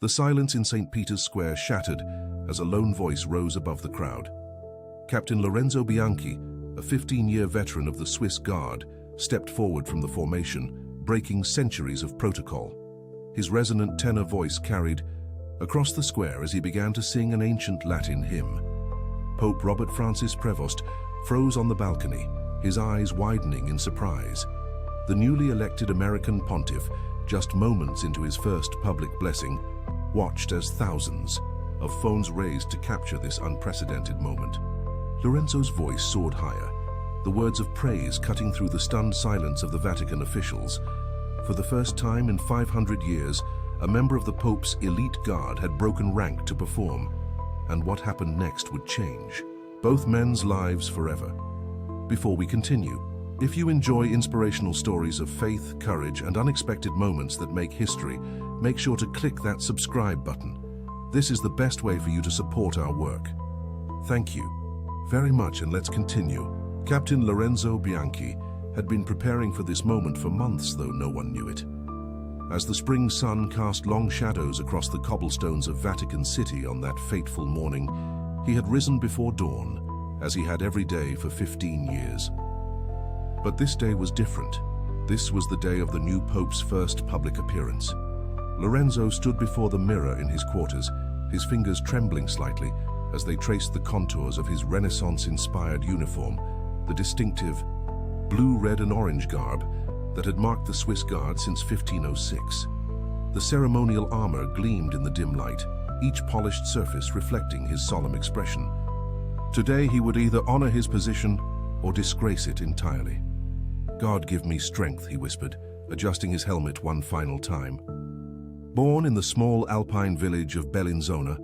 The silence in St. Peter's Square shattered as a lone voice rose above the crowd. Captain Lorenzo Bianchi, a 15-year veteran of the Swiss Guard, stepped forward from the formation, breaking centuries of protocol. His resonant tenor voice carried across the square as he began to sing an ancient Latin hymn. Pope Robert Francis Prevost froze on the balcony, his eyes widening in surprise. The newly elected American pontiff, just moments into his first public blessing, watched as thousands of phones raised to capture this unprecedented moment. Lorenzo's voice soared higher, the words of praise cutting through the stunned silence of the Vatican officials. For the first time in 500 years, a member of the Pope's elite guard had broken rank to perform, and what happened next would change both men's lives forever. Before we continue, if you enjoy inspirational stories of faith, courage, and unexpected moments that make history, make sure to click that subscribe button. This is the best way for you to support our work. Thank you very much, and let's continue. Captain Lorenzo Bianchi had been preparing for this moment for months, though no one knew it. As the spring sun cast long shadows across the cobblestones of Vatican City on that fateful morning, he had risen before dawn, as he had every day for 15 years. But this day was different. This was the day of the new Pope's first public appearance. Lorenzo stood before the mirror in his quarters, his fingers trembling slightly as they traced the contours of his Renaissance-inspired uniform, the distinctive blue, red, and orange garb that had marked the Swiss Guard since 1506. The ceremonial armor gleamed in the dim light, each polished surface reflecting his solemn expression. Today he would either honor his position or disgrace it entirely. "God give me strength," he whispered, adjusting his helmet one final time. Born in the small alpine village of Bellinzona,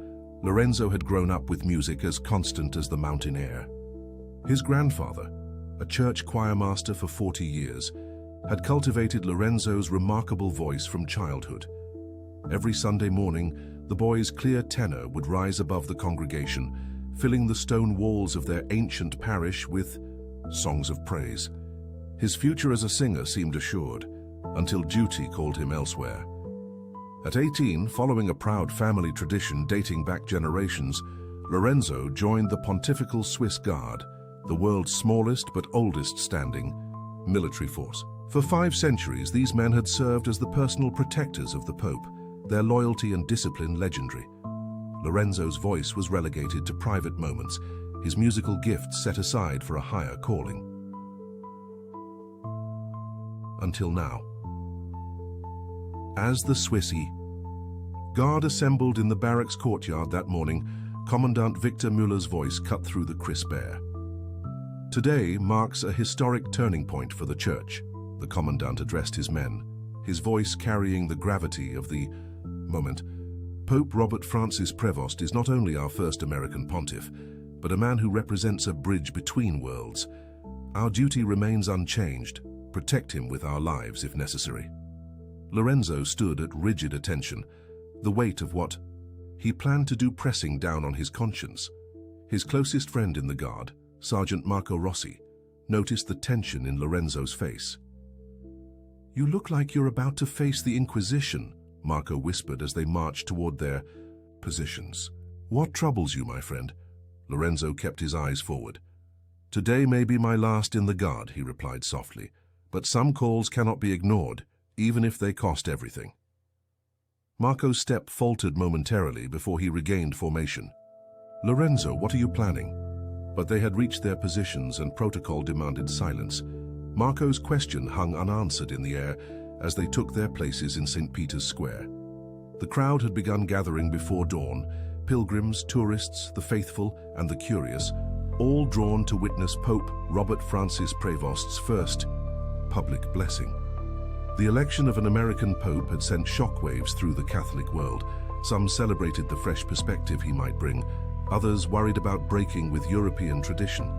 Lorenzo had grown up with music as constant as the mountain air. His grandfather, a church choir master for 40 years, had cultivated Lorenzo's remarkable voice from childhood. Every Sunday morning, the boy's clear tenor would rise above the congregation, filling the stone walls of their ancient parish with songs of praise. His future as a singer seemed assured, until duty called him elsewhere. At 18, following a proud family tradition dating back generations, Lorenzo joined the Pontifical Swiss Guard, the world's smallest but oldest standing military force. For 5 centuries, these men had served as the personal protectors of the Pope, their loyalty and discipline legendary. Lorenzo's voice was relegated to private moments, his musical gifts set aside for a higher calling. Until now. As the Swissy Guard assembled in the barracks courtyard that morning, Commandant Victor Müller's voice cut through the crisp air. "Today marks a historic turning point for the Church," the Commandant addressed his men, his voice carrying the gravity of the moment. "Pope Robert Francis Prevost is not only our first American pontiff, but a man who represents a bridge between worlds. Our duty remains unchanged. Protect him with our lives if necessary." Lorenzo stood at rigid attention, the weight of what he planned to do pressing down on his conscience. His closest friend in the Guard, Sergeant Marco Rossi, noticed the tension in Lorenzo's face. "You look like you're about to face the Inquisition," Marco whispered as they marched toward their positions. "What troubles you, my friend?" Lorenzo kept his eyes forward. "Today may be my last in the Guard," he replied softly, "but some calls cannot be ignored, even if they cost everything." Marco's step faltered momentarily before he regained formation. "Lorenzo, what are you planning?" But they had reached their positions and protocol demanded silence. Marco's question hung unanswered in the air as they took their places in St. Peter's Square. The crowd had begun gathering before dawn, pilgrims, tourists, the faithful, and the curious, all drawn to witness Pope Robert Francis Prevost's first public blessing. The election of an American pope had sent shockwaves through the Catholic world. Some celebrated the fresh perspective he might bring, others worried about breaking with European tradition.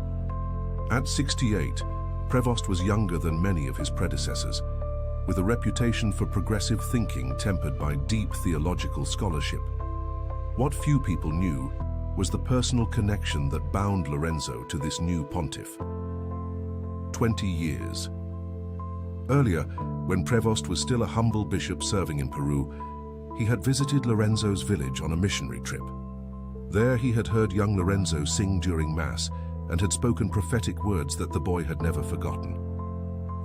At 68, Prevost was younger than many of his predecessors, with a reputation for progressive thinking tempered by deep theological scholarship. What few people knew was the personal connection that bound Lorenzo to this new pontiff. 20 years. Earlier, when Prevost was still a humble bishop serving in Peru, He had visited Lorenzo's village on a missionary trip. There he had heard young Lorenzo sing during Mass and had spoken prophetic words that the boy had never forgotten.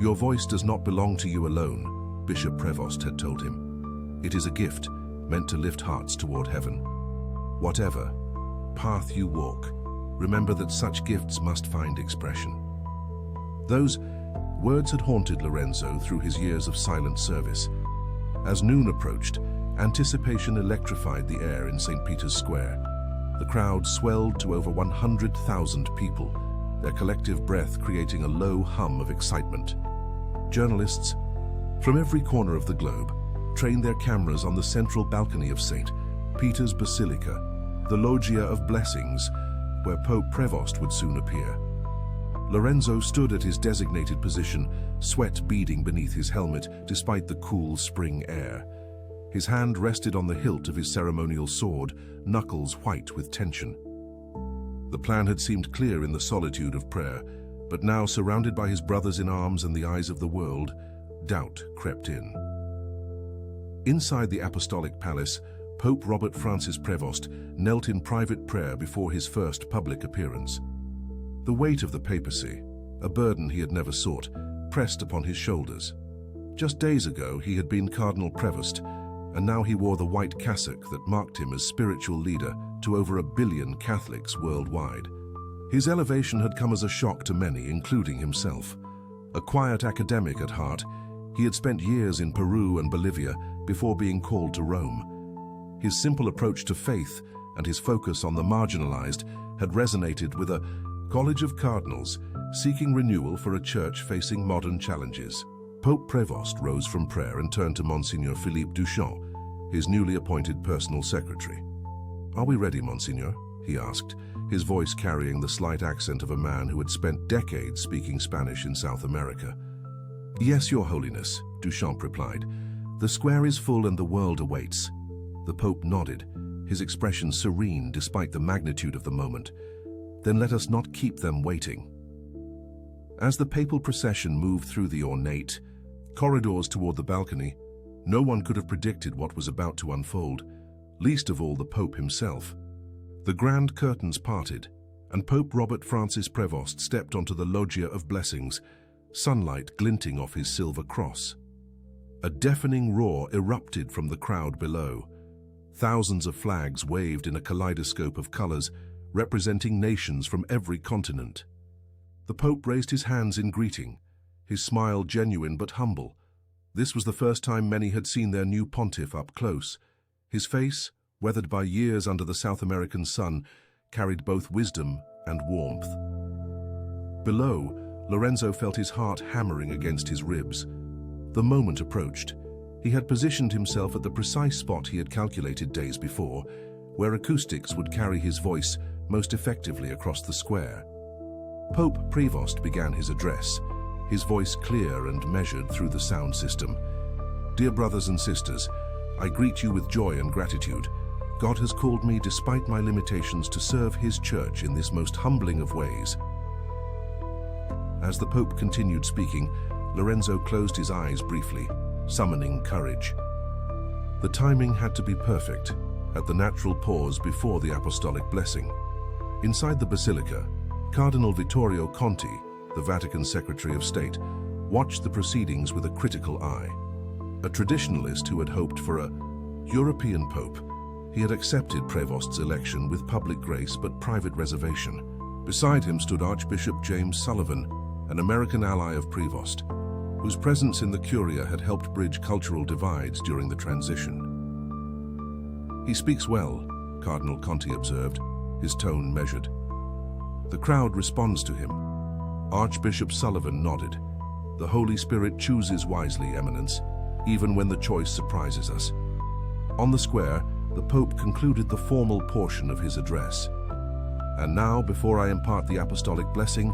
"Your voice does not belong to you alone," Bishop Prevost had told him. "It is a gift meant to lift hearts toward heaven. Whatever path you walk, remember that such gifts must find expression." Those words had haunted Lorenzo through his years of silent service. As noon approached, anticipation electrified the air in St. Peter's Square. The crowd swelled to over 100,000 people, their collective breath creating a low hum of excitement. Journalists from every corner of the globe trained their cameras on the central balcony of St. Peter's Basilica, the Loggia of Blessings, where Pope Prevost would soon appear. Lorenzo stood at his designated position, sweat beading beneath his helmet despite the cool spring air. His hand rested on the hilt of his ceremonial sword, knuckles white with tension. The plan had seemed clear in the solitude of prayer, but now, surrounded by his brothers in arms and the eyes of the world, doubt crept in. Inside the Apostolic Palace, Pope Robert Francis Prevost knelt in private prayer before his first public appearance. The weight of the papacy, a burden he had never sought, pressed upon his shoulders. Just days ago he had been Cardinal Prevost, and now he wore the white cassock that marked him as spiritual leader to over 1 billion Catholics worldwide. His elevation had come as a shock to many, including himself. A quiet academic at heart, he had spent years in Peru and Bolivia before being called to Rome. His simple approach to faith and his focus on the marginalized had resonated with a college of cardinals seeking renewal for a church facing modern challenges. Pope Prevost rose from prayer and turned to Monsignor Philippe Duchamp, his newly appointed personal secretary. "Are we ready, Monsignor?" he asked, his voice carrying the slight accent of a man who had spent decades speaking Spanish in South America. "Yes, Your Holiness," Duchamp replied. "The square is full and the world awaits." The Pope nodded, his expression serene despite the magnitude of the moment. "Then let us not keep them waiting." As the papal procession moved through the ornate corridors toward the balcony, no one could have predicted what was about to unfold, least of all the Pope himself. The grand curtains parted, and Pope Robert Francis Prevost stepped onto the Loggia of Blessings, sunlight glinting off his silver cross. A deafening roar erupted from the crowd below. Thousands of flags waved in a kaleidoscope of colors, representing nations from every continent. The Pope raised his hands in greeting, his smile genuine but humble. This was the first time many had seen their new pontiff up close. His face, weathered by years under the South American sun, carried both wisdom and warmth. Below, Lorenzo felt his heart hammering against his ribs. The moment approached. He had positioned himself at the precise spot he had calculated days before, where acoustics would carry his voice most effectively across the square. Pope Prevost began his address, his voice clear and measured through the sound system. "Dear brothers and sisters, I greet you with joy and gratitude. God has called me, despite my limitations, to serve His church in this most humbling of ways." As the Pope continued speaking, Lorenzo closed his eyes briefly, summoning courage. The timing had to be perfect, at the natural pause before the apostolic blessing. Inside the basilica, Cardinal Vittorio Conti, the Vatican Secretary of State, watched the proceedings with a critical eye. A traditionalist who had hoped for a European pope, he had accepted Prevost's election with public grace but private reservation. Beside him stood Archbishop James Sullivan, an American ally of Prevost, whose presence in the Curia had helped bridge cultural divides during the transition. "He speaks well," Cardinal Conti observed, his tone measured. "The crowd responds to him." Archbishop Sullivan nodded. "The Holy Spirit chooses wisely, Eminence, even when the choice surprises us." On the square, the Pope concluded the formal portion of his address. "And now, before I impart the apostolic blessing,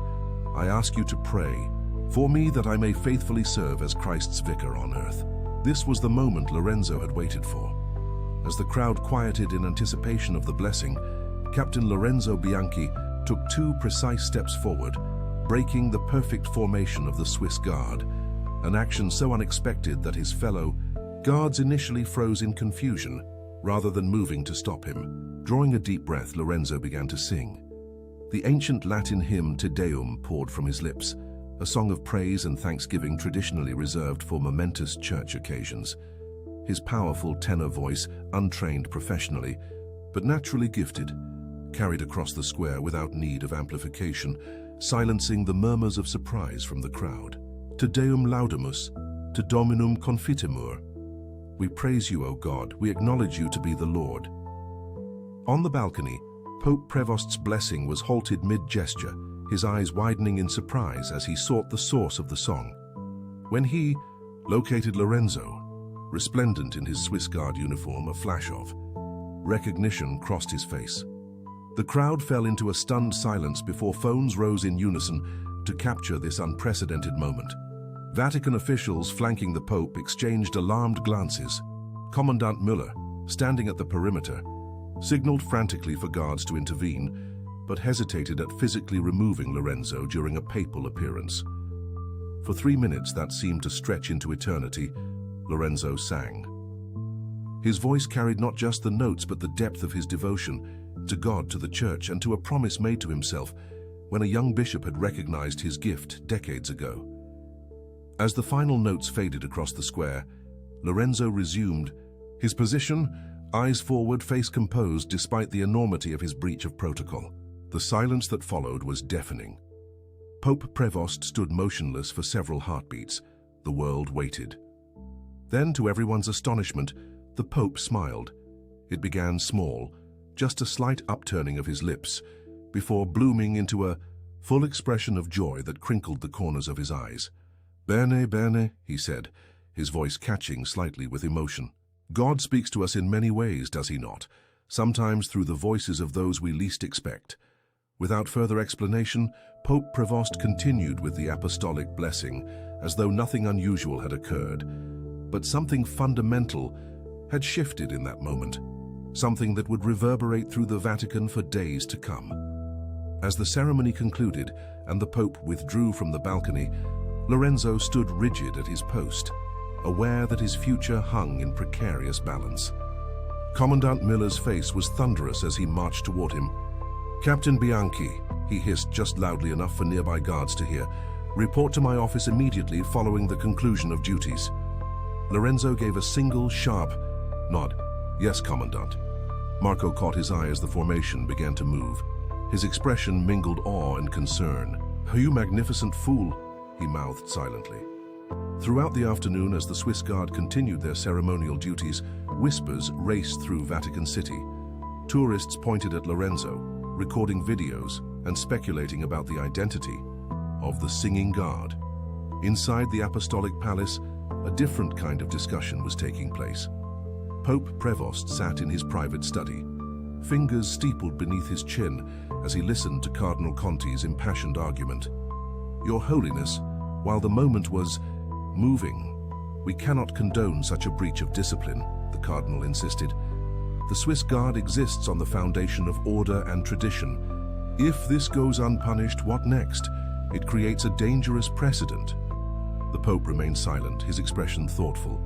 I ask you to pray for me that I may faithfully serve as Christ's vicar on earth." This was the moment Lorenzo had waited for. As the crowd quieted in anticipation of the blessing, Captain Lorenzo Bianchi took 2 precise steps forward, breaking the perfect formation of the Swiss Guard, an action so unexpected that his fellow Guards initially froze in confusion, rather than moving to stop him. Drawing a deep breath, Lorenzo began to sing. The ancient Latin hymn Te Deum poured from his lips, a song of praise and thanksgiving traditionally reserved for momentous church occasions. His powerful tenor voice, untrained professionally, but naturally gifted, carried across the square without need of amplification, silencing the murmurs of surprise from the crowd. Te Deum laudamus, Te Dominum confitemur. We praise you, O God, we acknowledge you to be the Lord. On the balcony, Pope Prevost's blessing was halted mid-gesture, his eyes widening in surprise as he sought the source of the song. When he located Lorenzo, resplendent in his Swiss Guard uniform, a flash of recognition crossed his face. The crowd fell into a stunned silence before phones rose in unison to capture this unprecedented moment. Vatican officials flanking the Pope exchanged alarmed glances. Commandant Müller, standing at the perimeter, signaled frantically for guards to intervene, but hesitated at physically removing Lorenzo during a papal appearance. For 3 minutes that seemed to stretch into eternity, Lorenzo sang. His voice carried not just the notes but the depth of his devotion to God, to the Church, and to a promise made to himself when a young bishop had recognized his gift decades ago. As the final notes faded across the square, Lorenzo resumed his position, eyes forward, face composed despite the enormity of his breach of protocol. The silence that followed was deafening. Pope Prevost stood motionless for several heartbeats. The world waited. Then, to everyone's astonishment, the Pope smiled. It began small, just a slight upturning of his lips, before blooming into a full expression of joy that crinkled the corners of his eyes. "Bene, bene," he said, his voice catching slightly with emotion. "God speaks to us in many ways, does he not? Sometimes through the voices of those we least expect." Without further explanation, Pope Prevost continued with the apostolic blessing, as though nothing unusual had occurred. But something fundamental had shifted in that moment, something that would reverberate through the Vatican for days to come. As the ceremony concluded and the Pope withdrew from the balcony, Lorenzo stood rigid at his post, aware that his future hung in precarious balance. Commandant Müller's face was thunderous as he marched toward him. "Captain Bianchi," he hissed just loudly enough for nearby guards to hear, "report to my office immediately following the conclusion of duties." Lorenzo gave a single, sharp nod. "Yes, Commandant." Marco caught his eye as the formation began to move. His expression mingled awe and concern. "You magnificent fool," he mouthed silently. Throughout the afternoon, as the Swiss Guard continued their ceremonial duties, whispers raced through Vatican City. Tourists pointed at Lorenzo, recording videos and speculating about the identity of the singing guard. Inside the Apostolic Palace, a different kind of discussion was taking place. Pope Prevost sat in his private study, fingers steepled beneath his chin as he listened to Cardinal Conti's impassioned argument. "Your Holiness, while the moment was moving, we cannot condone such a breach of discipline," the Cardinal insisted. "The Swiss Guard exists on the foundation of order and tradition. If this goes unpunished, what next? It creates a dangerous precedent." The Pope remained silent, his expression thoughtful.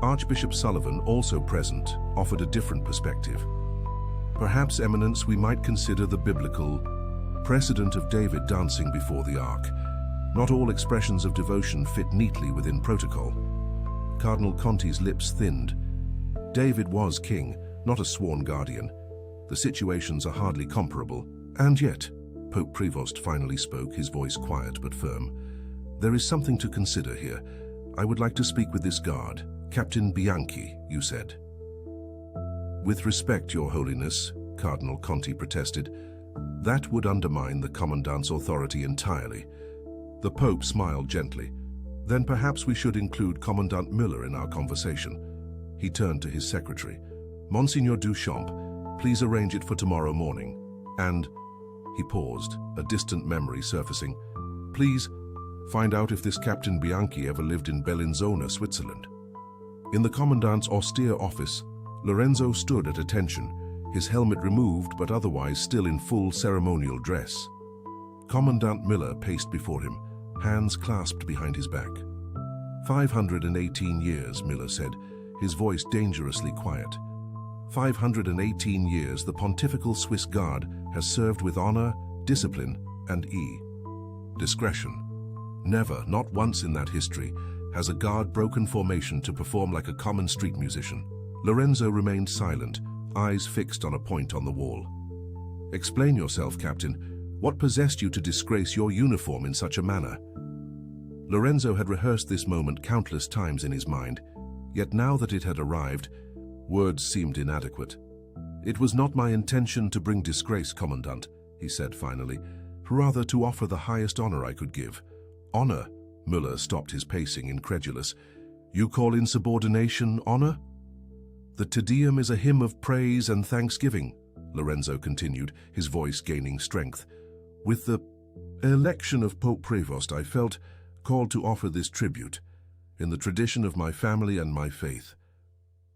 Archbishop Sullivan, also present, offered a different perspective. "Perhaps, Eminence, we might consider the biblical precedent of David dancing before the ark. Not all expressions of devotion fit neatly within protocol." Cardinal Conti's lips thinned. David was king, not a sworn guardian. The situations are hardly comparable. "And yet," Pope Prevost finally spoke, his voice quiet but firm, "there is something to consider here. I would like to speak with this guard. Captain Bianchi, you said." "With respect, Your Holiness," Cardinal Conti protested, "that would undermine the Commandant's authority entirely." The Pope smiled gently. "Then perhaps we should include Commandant Müller in our conversation." He turned to his secretary. "Monsignor Duchamp, please arrange it for tomorrow morning. And," he paused, a distant memory surfacing, "please find out if this Captain Bianchi ever lived in Bellinzona, Switzerland." In the Commandant's austere office, Lorenzo stood at attention, his helmet removed but otherwise still in full ceremonial dress. Commandant Müller paced before him, hands clasped behind his back. 518 years, Müller said, his voice dangerously quiet. 518 years the Pontifical Swiss Guard has served with honor, discipline, and discretion. Never, not once in that history, has a guard broken formation to perform like a common street musician. Lorenzo remained silent, eyes fixed on a point on the wall. Explain yourself, Captain. What possessed you to disgrace your uniform in such a manner? Lorenzo had rehearsed this moment countless times in his mind, yet now that it had arrived, words seemed inadequate. It was not my intention to bring disgrace, Commandant, he said finally, rather to offer the highest honor I could give. Honor? Müller stopped his pacing, incredulous. You call insubordination honor? The Te Deum is a hymn of praise and thanksgiving, Lorenzo continued, his voice gaining strength. With the election of Pope Prevost, I felt called to offer this tribute, in the tradition of my family and my faith.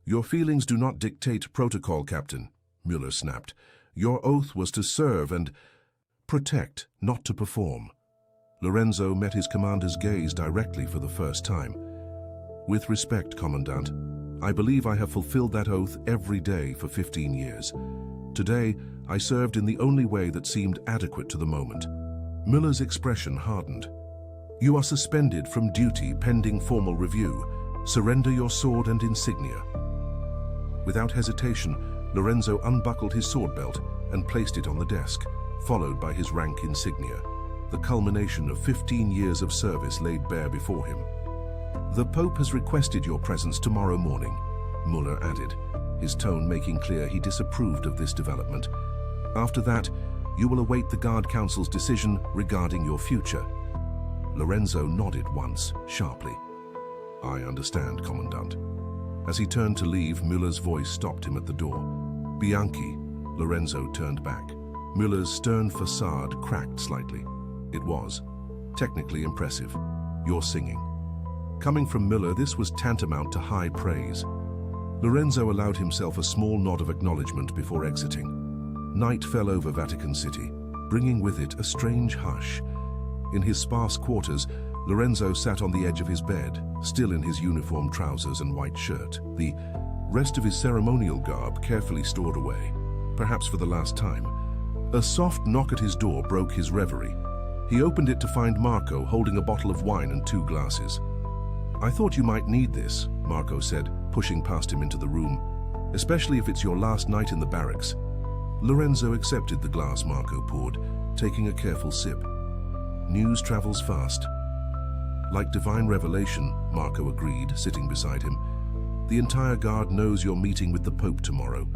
Your feelings do not dictate protocol, Captain, Müller snapped. Your oath was to serve and protect, not to perform. Lorenzo met his commander's gaze directly for the first time. With respect, Commandant, I believe I have fulfilled that oath every day for 15 years. Today, I served in the only way that seemed adequate to the moment. Müller's expression hardened. You are suspended from duty pending formal review. Surrender your sword and insignia. Without hesitation, Lorenzo unbuckled his sword belt and placed it on the desk, followed by his rank insignia, the culmination of 15 years of service laid bare before him. The Pope has requested your presence tomorrow morning, Müller added, his tone making clear he disapproved of this development. After that, you will await the Guard Council's decision regarding your future. Lorenzo nodded once, sharply. I understand, Commandant. As he turned to leave, Müller's voice stopped him at the door. Bianchi, Lorenzo turned back. Müller's stern facade cracked slightly. It was technically impressive. Your singing. Coming from Müller, this was tantamount to high praise. Lorenzo allowed himself a small nod of acknowledgement before exiting. Night fell over Vatican City, bringing with it a strange hush. In his sparse quarters, Lorenzo sat on the edge of his bed, still in his uniform trousers and white shirt, the rest of his ceremonial garb carefully stored away, perhaps for the last time. A soft knock at his door broke his reverie. He opened it to find Marco holding a bottle of wine and 2 glasses. I thought you might need this, Marco said, pushing past him into the room, especially if it's your last night in the barracks. Lorenzo accepted the glass Marco poured, taking a careful sip. News travels fast. Like divine revelation, Marco agreed, sitting beside him. The entire guard knows you're meeting with the Pope tomorrow.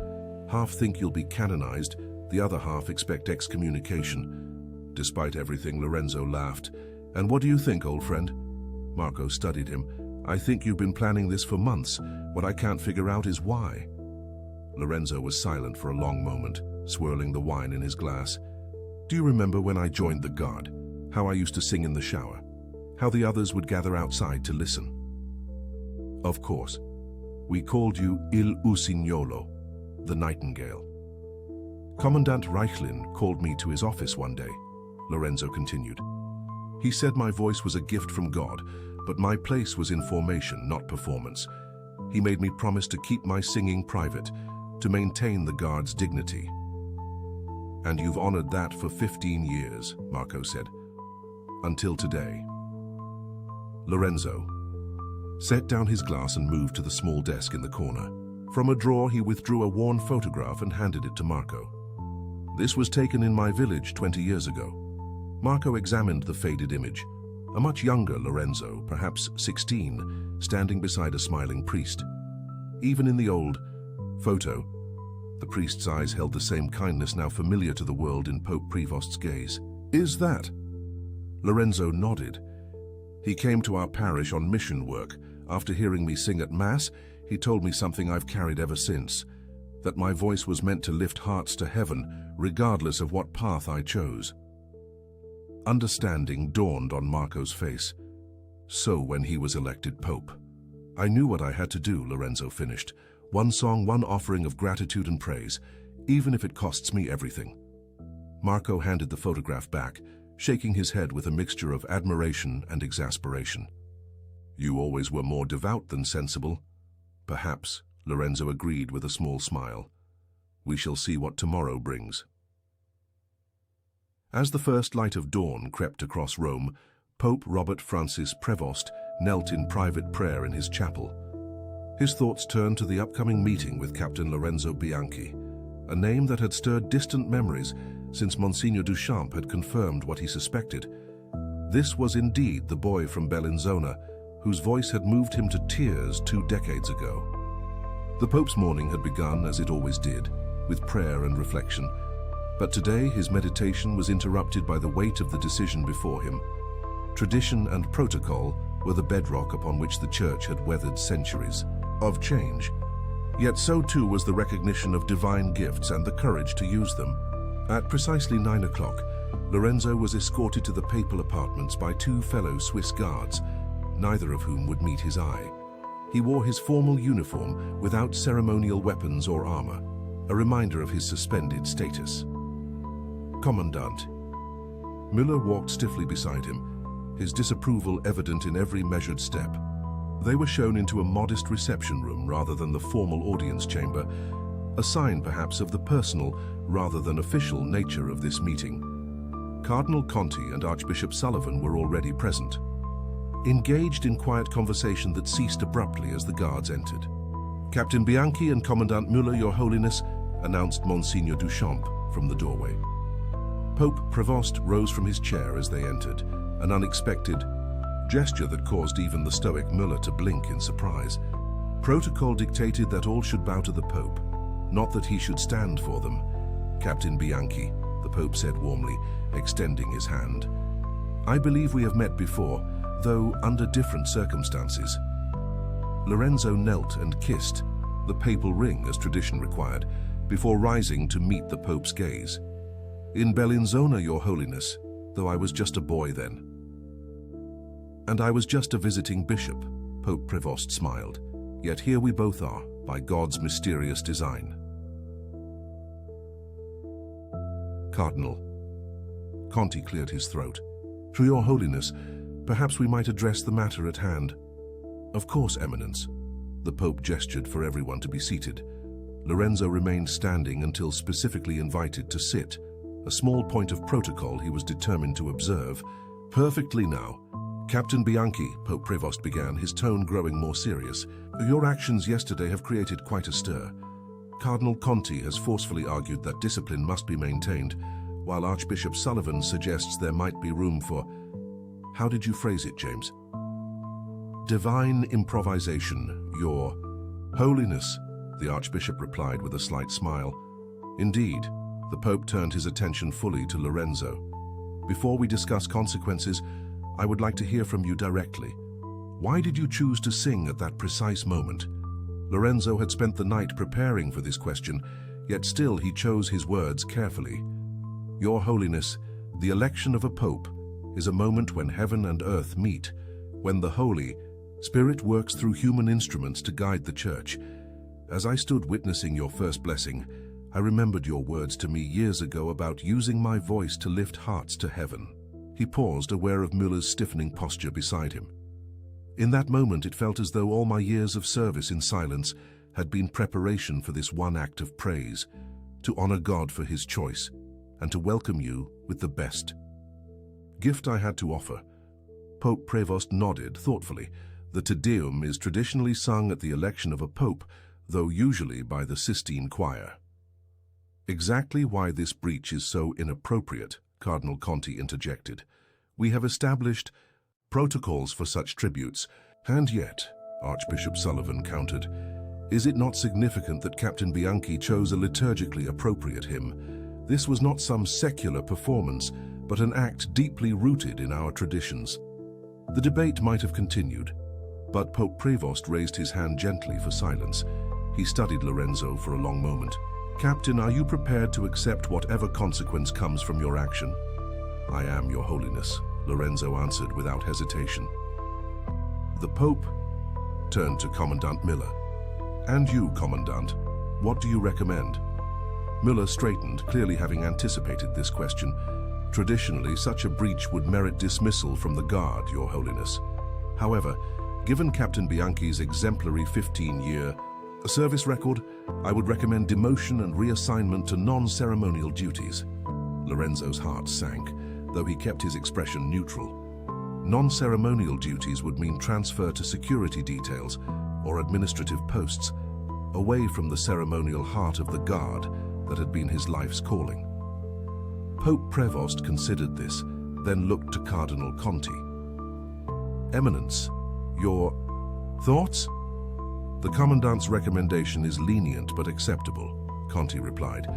Half think you'll be canonized, the other half expect excommunication. Despite everything, Lorenzo laughed. And what do you think, old friend? Marco studied him. I think you've been planning this for months. What I can't figure out is why. Lorenzo was silent for a long moment, swirling the wine in his glass. Do you remember when I joined the guard? How I used to sing in the shower? How the others would gather outside to listen? Of course. We called you Il Usignolo, the nightingale. Commandant Reichlin called me to his office one day, Lorenzo continued. He said my voice was a gift from God, but my place was in formation, not performance. He made me promise to keep my singing private, to maintain the guard's dignity. And you've honored that for 15 years, Marco said. Until today. Lorenzo set down his glass and moved to the small desk in the corner. From a drawer, he withdrew a worn photograph and handed it to Marco. This was taken in my village 20 years ago. Marco examined the faded image. A much younger Lorenzo, perhaps 16, standing beside a smiling priest. Even in the old photo, the priest's eyes held the same kindness now familiar to the world in Pope Prevost's gaze. Is that? Lorenzo nodded. He came to our parish on mission work. After hearing me sing at Mass, he told me something I've carried ever since, that my voice was meant to lift hearts to heaven, regardless of what path I chose. Understanding dawned on Marco's face. So when he was elected Pope. I knew what I had to do, Lorenzo finished. One song, one offering of gratitude and praise, even if it costs me everything. Marco handed the photograph back, shaking his head with a mixture of admiration and exasperation. You always were more devout than sensible. Perhaps, Lorenzo agreed with a small smile. We shall see what tomorrow brings. As the first light of dawn crept across Rome, Pope Robert Francis Prevost knelt in private prayer in his chapel. His thoughts turned to the upcoming meeting with Captain Lorenzo Bianchi, a name that had stirred distant memories since Monsignor Duchamp had confirmed what he suspected. This was indeed the boy from Bellinzona, whose voice had moved him to tears 2 decades ago. The Pope's morning had begun as it always did, with prayer and reflection, but today his meditation was interrupted by the weight of the decision before him. Tradition and protocol were the bedrock upon which the Church had weathered centuries of change. Yet so too was the recognition of divine gifts and the courage to use them. At precisely 9 o'clock, Lorenzo was escorted to the papal apartments by 2 fellow Swiss guards, neither of whom would meet his eye. He wore his formal uniform without ceremonial weapons or armor, a reminder of his suspended status. Commandant. Müller walked stiffly beside him, his disapproval evident in every measured step. They were shown into a modest reception room rather than the formal audience chamber, a sign perhaps of the personal rather than official nature of this meeting. Cardinal Conti and Archbishop Sullivan were already present, engaged in quiet conversation that ceased abruptly as the guards entered. Captain Bianchi and Commandant Müller, Your Holiness, announced Monsignor Duchamp from the doorway. Pope Prevost rose from his chair as they entered, an unexpected gesture that caused even the stoic Müller to blink in surprise. Protocol dictated that all should bow to the Pope, not that he should stand for them. Captain Bianchi, the Pope said warmly, extending his hand. I believe we have met before, though under different circumstances. Lorenzo knelt and kissed, the papal ring as tradition required, before rising to meet the Pope's gaze. In Bellinzona, Your Holiness, though I was just a boy then. And I was just a visiting bishop, Pope Prevost smiled. Yet here we both are, by God's mysterious design. Cardinal. Conti cleared his throat. To Your Holiness, perhaps we might address the matter at hand. Of course, Eminence. The Pope gestured for everyone to be seated. Lorenzo remained standing until specifically invited to sit, a small point of protocol he was determined to observe. Perfectly now. Captain Bianchi, Pope Prevost began, his tone growing more serious. Your actions yesterday have created quite a stir. Cardinal Conti has forcefully argued that discipline must be maintained, while Archbishop Sullivan suggests there might be room for... How did you phrase it, James? Divine improvisation, Your Holiness, the Archbishop replied with a slight smile. Indeed, the Pope turned his attention fully to Lorenzo. Before we discuss consequences, I would like to hear from you directly. Why did you choose to sing at that precise moment? Lorenzo had spent the night preparing for this question, yet still he chose his words carefully. Your Holiness, the election of a pope is a moment when heaven and earth meet, when the Holy Spirit works through human instruments to guide the Church. As I stood witnessing your first blessing, I remembered your words to me years ago about using my voice to lift hearts to heaven. He paused, aware of Müller's stiffening posture beside him. In that moment, it felt as though all my years of service in silence had been preparation for this one act of praise, to honor God for his choice, and to welcome you with the best gift I had to offer. Pope Prevost nodded thoughtfully. The Te Deum is traditionally sung at the election of a pope, though usually by the Sistine Choir. Exactly why this breach is so inappropriate, Cardinal Conti interjected. We have established protocols for such tributes, and yet, Archbishop Sullivan countered, is it not significant that Captain Bianchi chose a liturgically appropriate hymn? This was not some secular performance, but an act deeply rooted in our traditions. The debate might have continued, but Pope Prevost raised his hand gently for silence. He studied Lorenzo for a long moment. Captain, are you prepared to accept whatever consequence comes from your action? I am, Your Holiness, Lorenzo answered without hesitation. The Pope turned to Commandant Müller. And you, Commandant, what do you recommend? Müller straightened, clearly having anticipated this question. Traditionally, such a breach would merit dismissal from the guard, Your Holiness. However, Given Captain Bianchi's exemplary 15-year service record, I would recommend demotion and reassignment to non-ceremonial duties. Lorenzo's heart sank, though he kept his expression neutral. Non-ceremonial duties would mean transfer to security details or administrative posts, away from the ceremonial heart of the guard that had been his life's calling. Pope Prevost considered this, then looked to Cardinal Conti. "Eminence, your thoughts?" "The Commandant's recommendation is lenient but acceptable," Conti replied.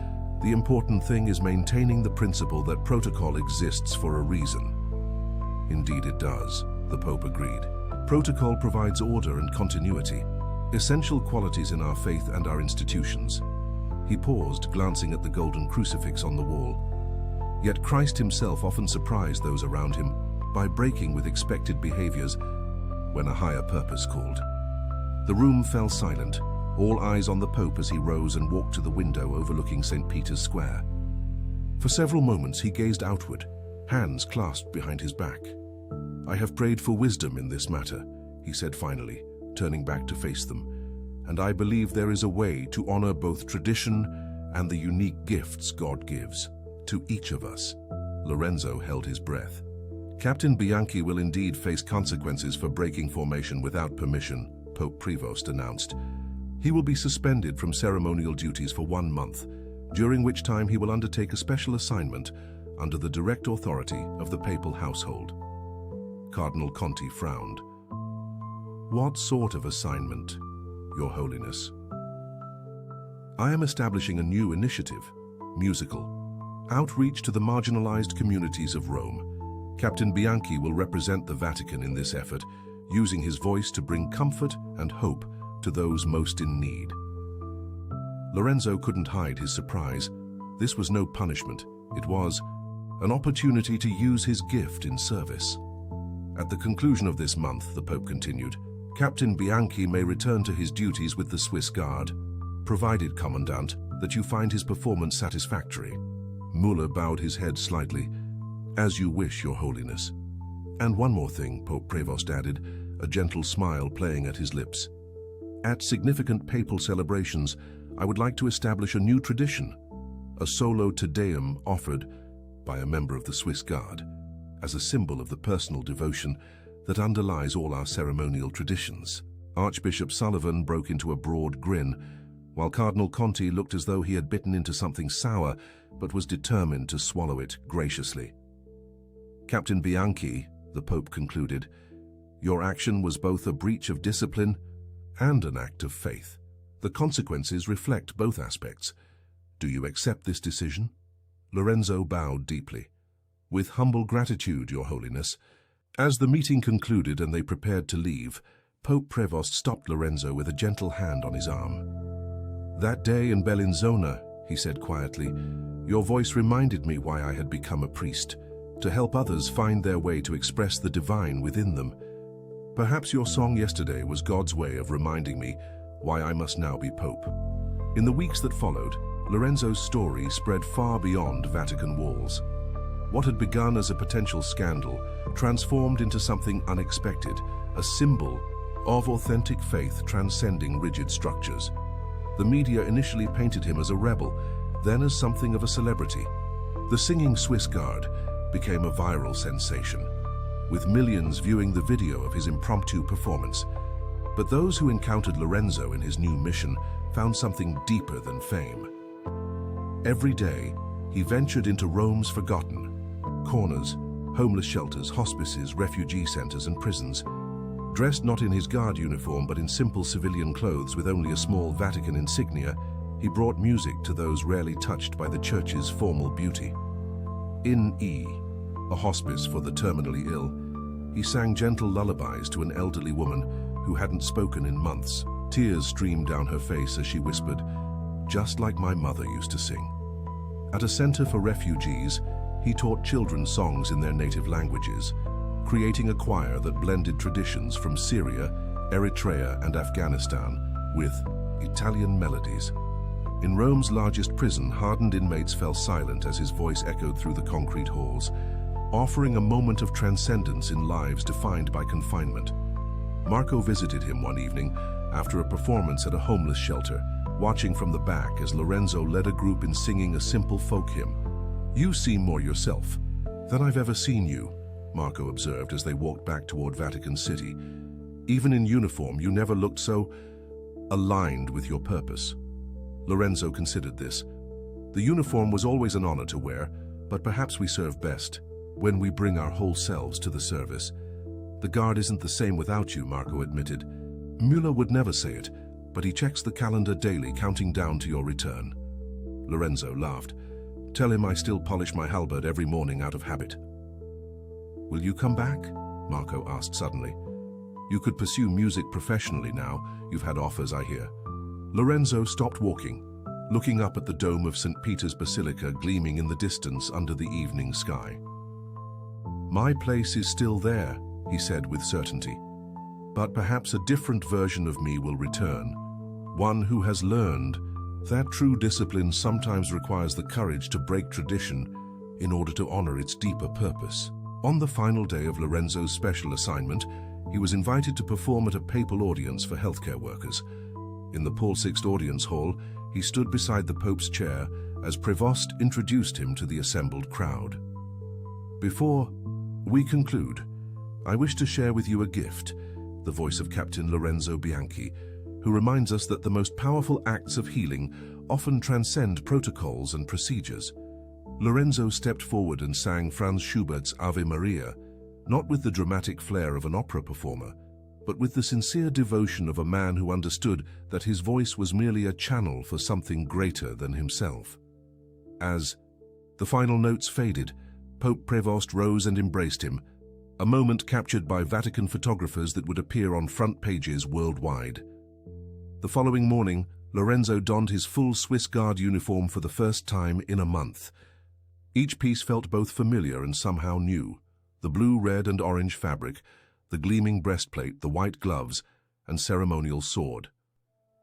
"The important thing is maintaining the principle that protocol exists for a reason." "Indeed it does," the Pope agreed. "Protocol provides order and continuity, essential qualities in our faith and our institutions." He paused, glancing at the golden crucifix on the wall. Yet Christ himself often surprised those around him by breaking with expected behaviors when a higher purpose called. The room fell silent, all eyes on the Pope as he rose and walked to the window overlooking St. Peter's Square. For several moments he gazed outward, hands clasped behind his back. "I have prayed for wisdom in this matter," he said finally, turning back to face them, "and I believe there is a way to honor both tradition and the unique gifts God gives to each of us." Lorenzo held his breath. "Captain Bianchi will indeed face consequences for breaking formation without permission," Pope Prevost announced. "He will be suspended from ceremonial duties for 1 month, during which time he will undertake a special assignment under the direct authority of the papal household." Cardinal Conti frowned. "What sort of assignment, Your Holiness?" "I am establishing a new initiative, musical, outreach to the marginalized communities of Rome. Captain Bianchi will represent the Vatican in this effort, using his voice to bring comfort and hope to those most in need." Lorenzo couldn't hide his surprise. This was no punishment. It was an opportunity to use his gift in service. "At the conclusion of this month," the Pope continued, "Captain Bianchi may return to his duties with the Swiss Guard, provided, Commandant, that you find his performance satisfactory." Muller bowed his head slightly. "As you wish, Your Holiness." "And one more thing," Pope Prevost added, a gentle smile playing at his lips. "At significant papal celebrations, I would like to establish a new tradition, a solo Te Deum offered by a member of the Swiss Guard, as a symbol of the personal devotion that underlies all our ceremonial traditions." Archbishop Sullivan broke into a broad grin, while Cardinal Conti looked as though he had bitten into something sour, but was determined to swallow it graciously. "Captain Bianchi," the Pope concluded, "your action was both a breach of discipline and an act of faith. The consequences reflect both aspects. Do you accept this decision?" Lorenzo bowed deeply. "With humble gratitude, Your Holiness." As the meeting concluded and they prepared to leave, Pope Prevost stopped Lorenzo with a gentle hand on his arm. "That day in Bellinzona," he said quietly, "your voice reminded me why I had become a priest, to help others find their way to express the divine within them. Perhaps your song yesterday was God's way of reminding me why I must now be Pope." In the weeks that followed, Lorenzo's story spread far beyond Vatican walls. What had begun as a potential scandal transformed into something unexpected, a symbol of authentic faith transcending rigid structures. The media initially painted him as a rebel, then as something of a celebrity. The singing Swiss Guard became a viral sensation, with millions viewing the video of his impromptu performance. But those who encountered Lorenzo in his new mission found something deeper than fame. Every day, he ventured into Rome's forgotten corners, homeless shelters, hospices, refugee centers, and prisons. Dressed not in his guard uniform but in simple civilian clothes with only a small Vatican insignia, he brought music to those rarely touched by the Church's formal beauty. In E, a hospice for the terminally ill, he sang gentle lullabies to an elderly woman who hadn't spoken in months. Tears streamed down her face as she whispered, "Just like my mother used to sing." At a center for refugees, he taught children songs in their native languages, creating a choir that blended traditions from Syria, Eritrea, and Afghanistan with Italian melodies. In Rome's largest prison, hardened inmates fell silent as his voice echoed through the concrete halls, offering a moment of transcendence in lives defined by confinement. Marco visited him one evening after a performance at a homeless shelter, watching from the back as Lorenzo led a group in singing a simple folk hymn. "You seem more yourself than I've ever seen you," Marco observed as they walked back toward Vatican City. "Even in uniform, you never looked so aligned with your purpose." Lorenzo considered this. The uniform was always an honor to wear, but perhaps we serve best when we bring our whole selves to the service. "The guard isn't the same without you," Marco admitted. "Müller would never say it, but he checks the calendar daily, counting down to your return." Lorenzo laughed. "Tell him I still polish my halberd every morning out of habit." "Will you come back?" Marco asked suddenly. "You could pursue music professionally now. You've had offers, I hear." Lorenzo stopped walking, looking up at the dome of St. Peter's Basilica gleaming in the distance under the evening sky. "My place is still there," he said with certainty. "But perhaps a different version of me will return, one who has learned that true discipline sometimes requires the courage to break tradition in order to honor its deeper purpose." On the final day of Lorenzo's special assignment, he was invited to perform at a papal audience for healthcare workers. In the Paul VI audience hall, he stood beside the Pope's chair as Prevost introduced him to the assembled crowd. "Before we conclude, I wish to share with you a gift," the voice of Captain Lorenzo Bianchi, who reminds us that the most powerful acts of healing often transcend protocols and procedures. Lorenzo stepped forward and sang Franz Schubert's Ave Maria, not with the dramatic flair of an opera performer, but with the sincere devotion of a man who understood that his voice was merely a channel for something greater than himself. As the final notes faded, Pope Prevost rose and embraced him, a moment captured by Vatican photographers that would appear on front pages worldwide. The following morning, Lorenzo donned his full Swiss Guard uniform for the first time in a month. Each piece felt both familiar and somehow new: the blue, red, and orange fabric, the gleaming breastplate, the white gloves, and ceremonial sword.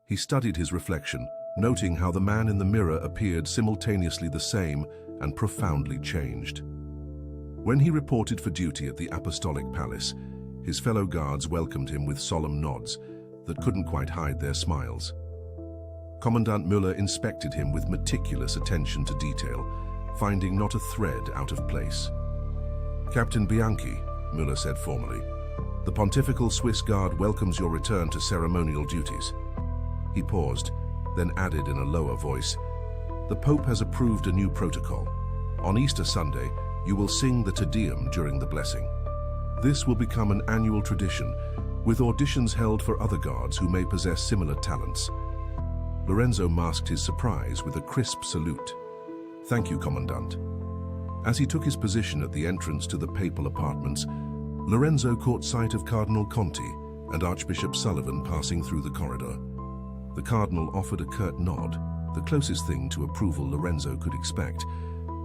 He studied his reflection, noting how the man in the mirror appeared simultaneously the same and profoundly changed. When he reported for duty at the Apostolic Palace, his fellow guards welcomed him with solemn nods that couldn't quite hide their smiles. Commandant Müller inspected him with meticulous attention to detail, finding not a thread out of place. "Captain Bianchi," Müller said formally, "the Pontifical Swiss Guard welcomes your return to ceremonial duties." He paused, then added in a lower voice, "The Pope has approved a new protocol. On Easter Sunday, you will sing the Te Deum during the blessing. This will become an annual tradition, with auditions held for other guards who may possess similar talents." Lorenzo masked his surprise with a crisp salute. "Thank you, Commandant." As he took his position at the entrance to the papal apartments, Lorenzo caught sight of Cardinal Conti and Archbishop Sullivan passing through the corridor. The Cardinal offered a curt nod, the closest thing to approval Lorenzo could expect,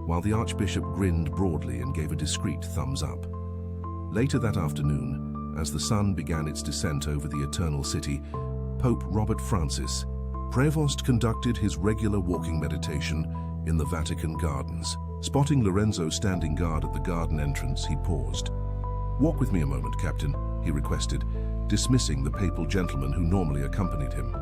while the Archbishop grinned broadly and gave a discreet thumbs up. Later that afternoon, as the sun began its descent over the Eternal City, Pope Robert Francis, Prevost, conducted his regular walking meditation in the Vatican gardens. Spotting Lorenzo standing guard at the garden entrance, he paused. "Walk with me a moment, Captain," he requested, dismissing the papal gentleman who normally accompanied him.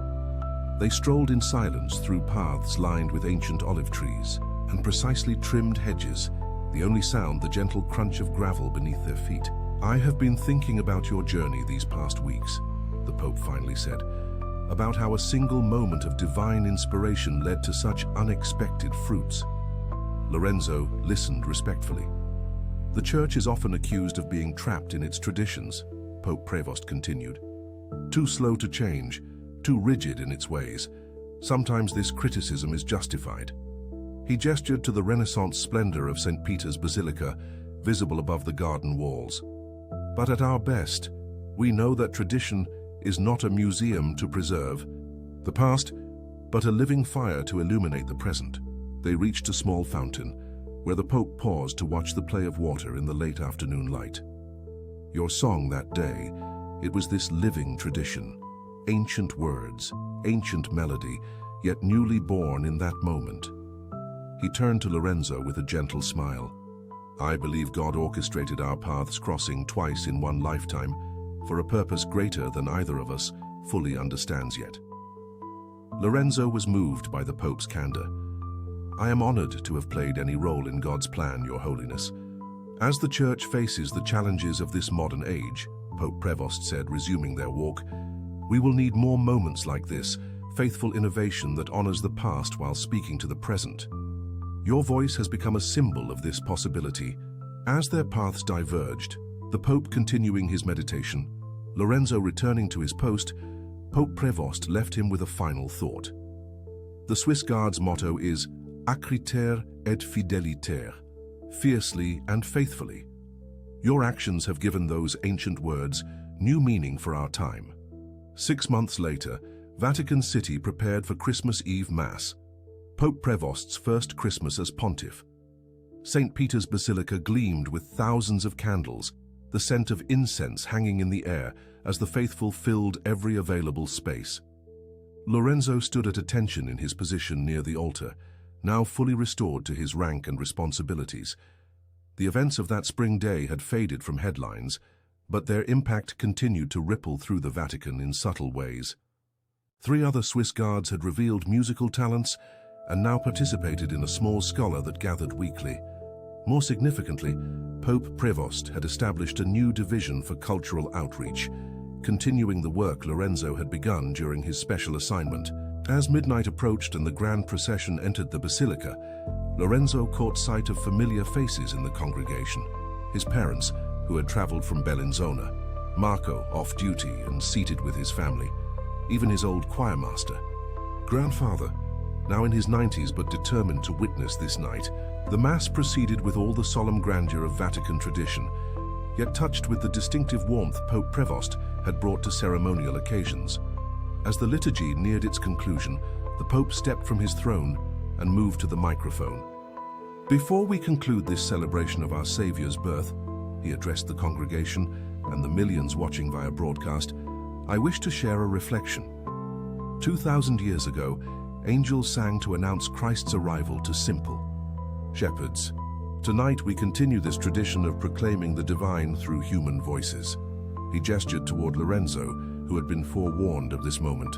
They strolled in silence through paths lined with ancient olive trees and precisely trimmed hedges, the only sound the gentle crunch of gravel beneath their feet. "I have been thinking about your journey these past weeks," the Pope finally said, "about how a single moment of divine inspiration led to such unexpected fruits." Lorenzo listened respectfully. "The Church is often accused of being trapped in its traditions," Pope Prevost continued. "Too slow to change, too rigid in its ways. Sometimes this criticism is justified." He gestured to the Renaissance splendor of St. Peter's Basilica, visible above the garden walls. "But at our best, we know that tradition is not a museum to preserve the past, but a living fire to illuminate the present." They reached a small fountain, where the Pope paused to watch the play of water in the late afternoon light. "Your song that day, it was this living tradition, ancient words, ancient melody, yet newly born in that moment." He turned to Lorenzo with a gentle smile. "I believe God orchestrated our paths crossing twice in one lifetime, for a purpose greater than either of us fully understands yet. Lorenzo was moved by the Pope's candor. "I am honored to have played any role in God's plan, Your Holiness. As the Church faces the challenges of this modern age," Pope Prevost said, resuming their walk, "we will need more moments like this, faithful innovation that honors the past while speaking to the present. Your voice has become a symbol of this possibility." As their paths diverged, the Pope continuing his meditation, Lorenzo returning to his post, Pope Prevost left him with a final thought. The Swiss Guard's motto is "Acriter et fideliter," fiercely and faithfully. Your actions have given those ancient words new meaning for our time. 6 months later, Vatican City prepared for Christmas Eve Mass, Pope Prevost's first Christmas as pontiff. St. Peter's Basilica gleamed with thousands of candles, the scent of incense hanging in the air as the faithful filled every available space. Lorenzo stood at attention in his position near the altar, now fully restored to his rank and responsibilities. The events of that spring day had faded from headlines, but their impact continued to ripple through the Vatican in subtle ways. 3 other Swiss Guards had revealed musical talents and now participated in a small scholar that gathered weekly. More significantly, Pope Prevost had established a new division for cultural outreach, continuing the work Lorenzo had begun during his special assignment. As midnight approached and the grand procession entered the basilica, Lorenzo caught sight of familiar faces in the congregation. His parents, who had traveled from Bellinzona, Marco, off duty and seated with his family, even his old choirmaster. Grandfather, now in his 90s but determined to witness this night. The Mass proceeded with all the solemn grandeur of Vatican tradition, yet touched with the distinctive warmth Pope Prevost had brought to ceremonial occasions. As the liturgy neared its conclusion, the Pope stepped from his throne and moved to the microphone. "Before we conclude this celebration of our Savior's birth," he addressed the congregation and the millions watching via broadcast, "I wish to share a reflection. 2,000 years ago, angels sang to announce Christ's arrival to simple shepherds. Tonight we continue this tradition of proclaiming the divine through human voices." He gestured toward Lorenzo, who had been forewarned of this moment.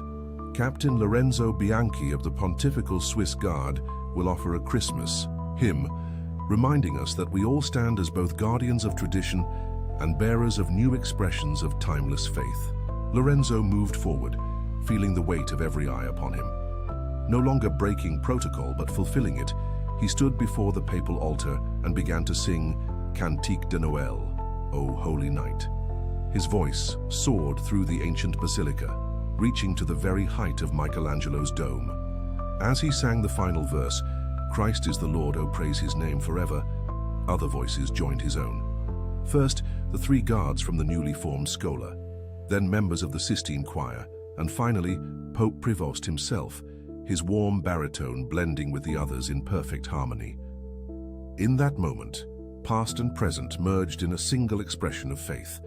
"Captain Lorenzo Bianchi of the Pontifical Swiss Guard will offer a Christmas hymn, reminding us that we all stand as both guardians of tradition and bearers of new expressions of timeless faith." Lorenzo moved forward, feeling the weight of every eye upon him. No longer breaking protocol but fulfilling it, he stood before the papal altar and began to sing Cantique de Noël, O Holy Night. His voice soared through the ancient basilica, reaching to the very height of Michelangelo's dome. As he sang the final verse, "Christ is the Lord, O praise his name forever," other voices joined his own. First, the 3 guards from the newly formed Schola, then members of the Sistine Choir, and finally, Pope Prevost himself, his warm baritone blending with the others in perfect harmony. In that moment, past and present merged in a single expression of faith.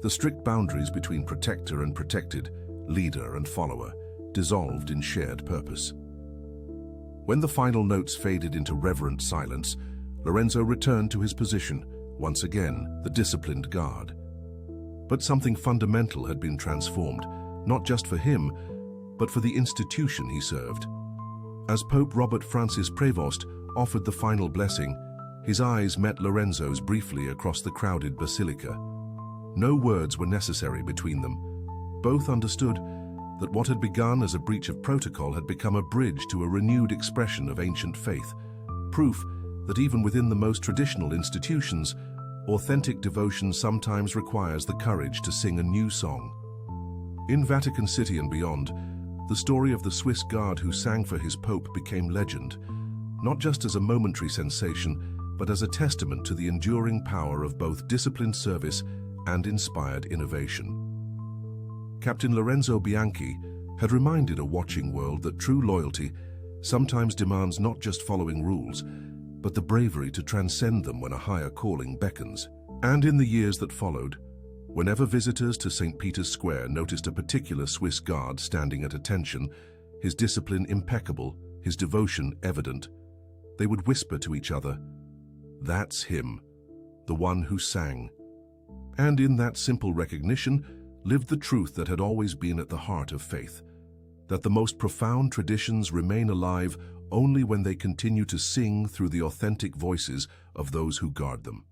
The strict boundaries between protector and protected, leader and follower, dissolved in shared purpose. When the final notes faded into reverent silence, Lorenzo returned to his position, once again the disciplined guard. But something fundamental had been transformed, not just for him, but for the institution he served. As Pope Robert Francis Prevost offered the final blessing, his eyes met Lorenzo's briefly across the crowded basilica. No words were necessary between them. Both understood that what had begun as a breach of protocol had become a bridge to a renewed expression of ancient faith, proof that even within the most traditional institutions, authentic devotion sometimes requires the courage to sing a new song. In Vatican City and beyond, the story of the Swiss Guard who sang for his Pope became legend, not just as a momentary sensation, but as a testament to the enduring power of both disciplined service and inspired innovation. Captain Lorenzo Bianchi had reminded a watching world that true loyalty sometimes demands not just following rules, but the bravery to transcend them when a higher calling beckons. And in the years that followed, whenever visitors to St. Peter's Square noticed a particular Swiss Guard standing at attention, his discipline impeccable, his devotion evident, they would whisper to each other, "That's him, the one who sang." And in that simple recognition, lived the truth that had always been at the heart of faith, that the most profound traditions remain alive only when they continue to sing through the authentic voices of those who guard them.